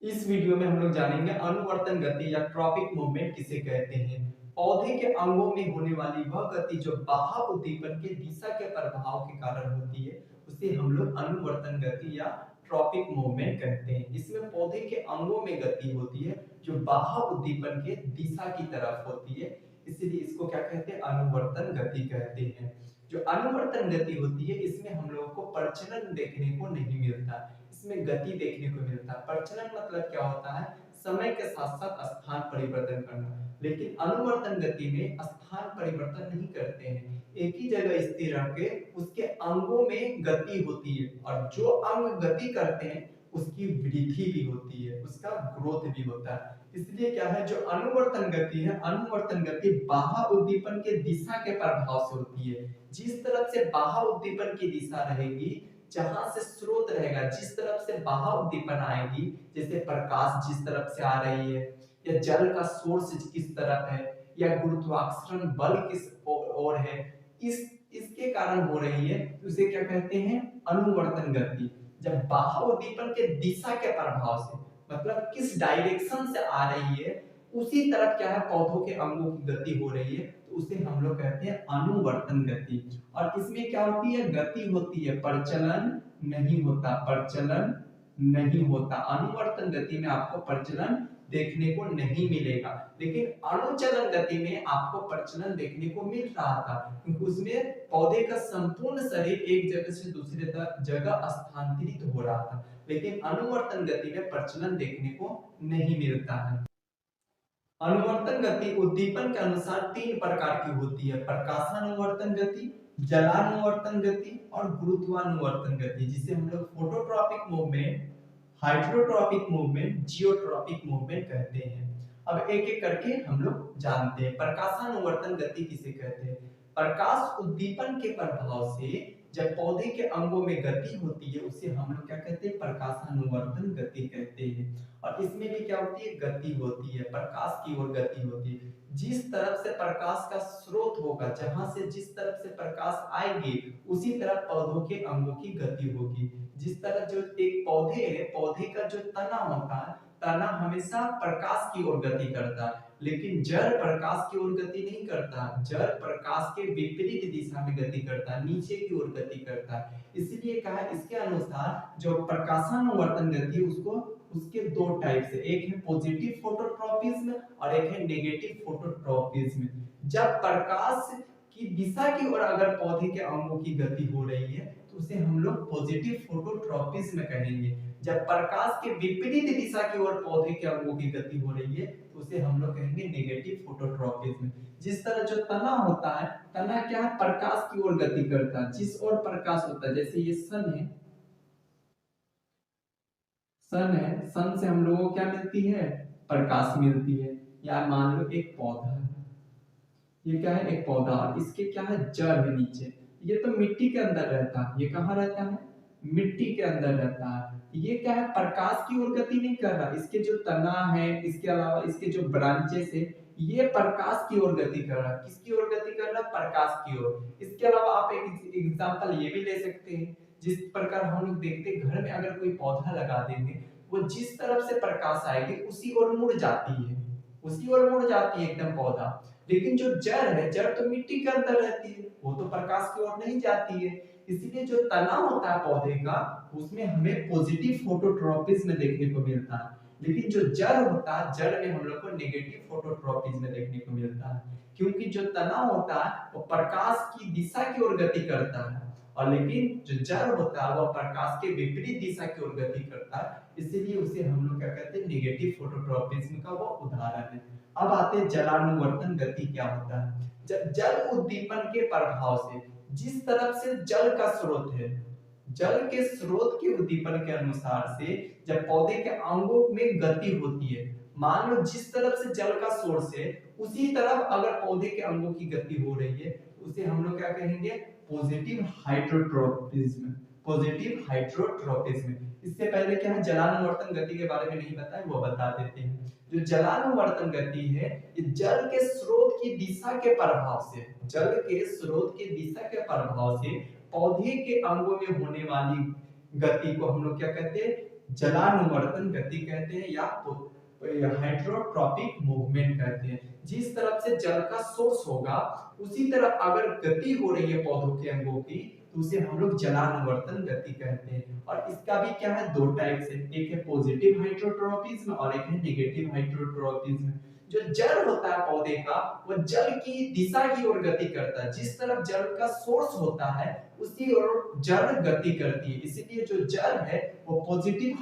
इस वीडियो में हम लोग जानेंगे अनुवर्तन गति या ट्रॉपिक मूवमेंट किसे कहते हैं। पौधे के अंगों में होने वाली वह गति जो बाह्य उद्दीपन के दिशा के प्रभाव के कारण होती है उसे हम लोग अनुवर्तन गति या ट्रॉपिक मूवमेंट कहते हैं। इसमें पौधे के अंगों में गति होती है जो बाह्य उद्दीपन के दिशा की तरफ होती है, इसलिए इसको क्या कहते हैं, अनुवर्तन गति कहते हैं। जो अनुवर्तन गति होती है इसमें हम लोगों को प्रचलन देखने को नहीं मिलता, इसमें गति देखने को मिलता है। प्रचलन मतलब क्या होता है, समय के साथ साथ स्थान परिवर्तन करना, लेकिन अनुवर्तन गति में स्थान परिवर्तन नहीं करते हैं, एक ही जगह स्थिर रह के उसके अंगों में गति होती है और जो अंग गति करते हैं उसकी वृद्धि भी होती है, उसका ग्रोथ भी होता है। इसलिए क्या है, जो अनुवर्तन गति है, अनुवर्तन गति बाह्य उद्दीपन के दिशा के प्रभाव से होती है। जिस तरफ से बाह्य उद्दीपन की दिशा रहेगी, जहां से स्रोत रहेगा, जिस तरफ से बाह्य उद्दीपन आएगी, जैसे प्रकाश जिस तरफ से आ रही है, या जल का सोर्स किस तरफ है, या गुरुत्वाकर्षण बल किस ओर है, इस इसके कारण हो रही है, तो उसे क्या कहते हैं, अनुवर्तन गति। जब बाह्य उद्दीपन के दिशा के प्रभाव से, मतलब किस डायरेक्शन से आ रही है, उसी तरफ क्या है, पौधों के अंगों की गति हो रही है, तो उसे हम लोग कहते हैं अनुवर्तन गति। और इसमें क्या होती है, गति होती है, प्रचलन नहीं होता, प्रचलन नहीं होता। अनुवर्तन गति में आपको प्रचलन देखने को नहीं मिलेगा, लेकिन अनुचलन गति में आपको प्रचलन देखने को मिल रहा था, क्योंकि उसमें पौधे का संपूर्ण शरीर एक जगह से दूसरे जगह स्थानांतरित हो रहा था, लेकिन अनुवर्तन गति में प्रचलन देखने को नहीं मिलता है। अनुवर्तन गति उद्दीपन के अनुसार तीन प्रकार की होती है, प्रकाशानुवर्तन गति, जलानुवर्तन गति और गुरुत्वानुवर्तन गति, जिसे हम लोग phototropic movement, hydrotropic movement, geotropic movement कहते हैं। अब एक एक करके हम लोग जानते हैं। प्रकाशानुवर्तन गति किसे कहते हैं? प्रकाश उद्दीपन के प्रभाव से जब पौधे के अंगों में गति होती है उसे हम लोग क्या कहते हैं, प्रकाशानुवर्तन गति कहते हैं। और इसमें भी क्या होती है, गति होती है, प्रकाश की ओर गति होती है। जिस तरफ से प्रकाश का स्रोत होगा, जहां से जिस तरफ से प्रकाश आएगी, उसी तरफ पौधों के अंगों की गति होगी। जिस तरह जो एक पौधे है, पौधे का जो तना होता है, तना हमेशा प्रकाश की ओर गति करता है, लेकिन जड़ प्रकाश की ओर गति नहीं करता, जड़ प्रकाश के विपरीत दिशा में गति करता है, नीचे की ओर गति करता है। इसलिए कहा, इसके अनुसार जो प्रकाशानुवर्तन गति है उसको, उसके दो टाइप से, एक है पॉजिटिव फोटोट्रॉपिज्म और एक है नेगेटिव फोटोट्रॉपिज्म। जब प्रकाश की दिशा की ओर अगर पौधे के अंगों की गति हो रही है तो उसे हम लोग पॉजिटिव फोटोट्रॉपिज्म कहेंगे। जब प्रकाश के विपरीत दिशा की ओर पौधे के अंगों की गति हो रही है तो उसे हम लोग कहेंगे नेगेटिव फोटोट्रॉपिज्म। जिस तरह जो तना होता है, तना क्या है, प्रकाश की ओर गति करता है, जिस ओर प्रकाश होता है, जैसे ये सन है, सन है, सन से हम लोगों को क्या मिलती है, प्रकाश मिलती है। या मान लो एक पौधा है, ये क्या है, एक पौधा, इसके क्या है, जड़ है नीचे, ये तो मिट्टी के अंदर रहता है, ये कहाँ रहता है, मिट्टी के अंदर रहता है। ये क्या है, प्रकाश की ओर गति नहीं कर रहा, इसके जो तना है, इसके अलावा इसके जो ब्रांचेस है, ये प्रकाश की ओर गति कर रहा है। किसकी ओर गति कर रहा है, प्रकाश की ओर। इसके अलावा आप एक एग्जांपल ये भी ले सकते हैं, जिस प्रकार हम लोग देखते हैं घर में अगर कोई पौधा लगा देंगे, वो जिस तरफ से प्रकाश आएगी उसी ओर मुड़ जाती है, उसी ओर मुड़ जाती है एकदम पौधा। लेकिन जो जड़ है, जड़ तो मिट्टी के अंदर रहती है, वो तो प्रकाश की ओर नहीं जाती है। इसलिए जो तना होता है पौधे का, उसमें हमें पॉजिटिव फोटोट्रॉपिज्म देखने को मिलता है, लेकिन जो जड़ होता है, जड़ में हम लोग को नेगेटिव फोटोट्रॉपिज्म देखने को मिलता है, क्योंकि जो तना होता है वो प्रकाश की दिशा की ओर गति करता है, और लेकिन जो जड़ होता है वो प्रकाश के विपरीत दिशा की ओर गति करता है, इसीलिए उसे हम लोग क्या कहते हैं, नेगेटिव फोटोट्रॉपिज्म का वो उदाहरण है। अब आते हैं जलानुवर्तन गति क्या होता है। जब जल उद्दीपन के प्रभाव से, जिस तरफ से जल का स्रोत है, जल के स्रोत के उद्दीपन के अनुसार से जब पौधे के अंगों में गति होती है, मान लो जिस तरफ से जल का सोर्स है उसी तरफ अगर पौधे के अंगों की गति हो रही है, उसे हम लोग क्या कहेंगे, पॉजिटिव हाइड्रोट्रोपिज्म, पॉजिटिव हाइड्रोट्रोपिज्म। इससे पहले क्या है, जलानुवर्तन गति के बारे में नहीं बताया, वो बता देते हैं। जो जलानुवर्तन गति है, ये जल के स्रोत की दिशा के प्रभाव से, जल के स्रोत की दिशा के प्रभाव से पौधे के अंगों में होने वाली गति को हम लोग क्या कहते हैं, जलानुवर्तन गति कहते हैं या हाइड्रोट्रॉपिक मूवमेंट कहते हैं। जिस तरफ से जल का सोर्स होगा उसी तरफ अगर गति हो रही है पौधों के अंगों की तो उसे हम लोग जलानुवर्तन गति कहते हैं। और इसका भी क्या है, दो टाइप से, एक है पॉजिटिव हाइड्रोट्रॉपिज्म और एक है नेगेटिव हाइड्रोट्रॉपिज्म। जो जल होता है पौधे का वो जल की दिशा की ओर गति करता है, जिस तरफ जल का सोर्स होता है उसी ओर जल गति करती है। इसीलिए जो जल है वो पॉजिटिव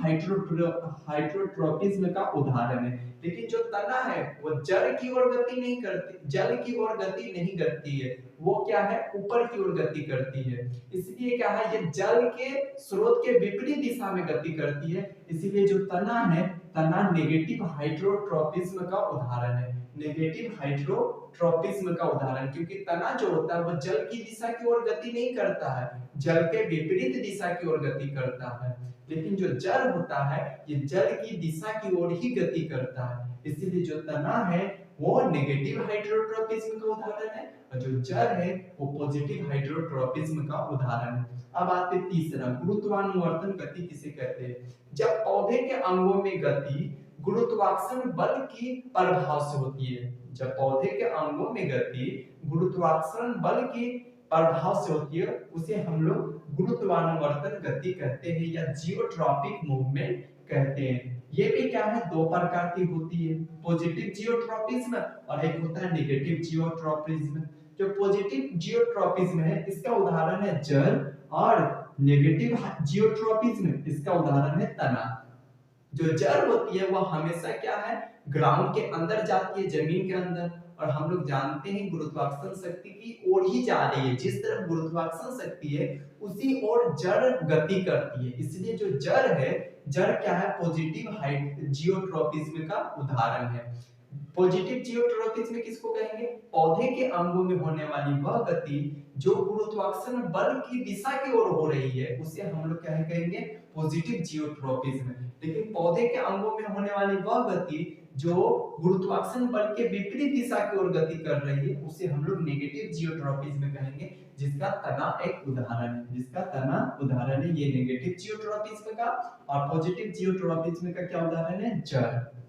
हाइड्रोट्रॉपिज्म का उदाहरण है। लेकिन जो तना है वो जल की ओर गति नहीं करती, जल की ओर गति नहीं करती है, वो क्या है, ऊपर की ओर गति करती है। इसलिए क्या है, ये जल के स्रोत के विपरीत दिशा में गति करती है। इसीलिए जो तना है, तना नेगेटिव हाइड्रोट्रॉपिज्म का उदाहरण है। नेगेटिव हाइड्रोट्रॉपिज्म का उदाहरण, क्योंकि तना जो होता है वो जल की दिशा की ओर गति नहीं करता है, जल के विपरीत दिशा की ओर गति करता है। लेकिन जो जल होता है ये जल की दिशा की ओर ही गति करता है। इसीलिए जो तना है वो नेगेटिव हाइड्रोट्रॉपिज्म का उदाहरण है और जो जल है वो पॉजिटिव हाइड्रोट्रॉपिज्म का उदाहरण है। अब आते तीसरा, गुरुत्वानुवर्तन गति किसे कहते हैं? जब पौधे के अंगों में गति गुरुत्वाकर्षण बल की प्रभाव से होती है। जब पौधे के अंगों में गति गुरुत्वाकर्षण बल की प्रभाव से होती है उसे हम लोग गुरुत्वानुवर्तन गति कहते हैं या जियोट्रॉपिक मूवमेंट कहते हैं। ये भी क्या है, दो प्रकार की होती है, पॉजिटिव जियोट्रॉपिज्म और एक होता है नेगेटिव जियोट्रॉपिज्म। जो पॉजिटिव जियोट्रॉपिज्म है इसका उदाहरण है जल और नेगेटिव जियोट्रॉपिज्म इसका उदाहरण है तना। जो जड़ होती है वो हमेशा क्या है, ग्राउंड के अंदर जाती है, जमीन के अंदर, और हम लोग जानते हैं गुरुत्वाकर्षण शक्ति की ओर ही जा रही है। जिस तरफ गुरुत्वाकर्षण शक्ति है उसी ओर जड़ गति करती है। इसलिए जो जड़ है, जड़ क्या है, पॉजिटिव जियोट्रॉपिज्म का उदाहरण है। पॉजिटिव जियोट्रॉपिज्म किसको कहेंगे? पौधे के अंगों में होने वाली वह गति जो गुरुत्वाकर्षण बल की दिशा की ओर हो रही है उसे हम लोग क्या कहेंगे, पॉजिटिव जियोट्रॉपिज्म। लेकिन पौधे के अंगों में होने वाली वह गति जो गुरुत्वाकर्षण बल के विपरीत दिशा की ओर गति कर रही है उसे हम लोग नेगेटिव जियोट्रॉपिज्म कहेंगे, जिसका तना एक उदाहरण है। जिसका तना उदाहरण है ये नेगेटिव जियोट्रॉपिज्म का, और पॉजिटिव जियोट्रॉपिज्म का क्या उदाहरण है, जड़।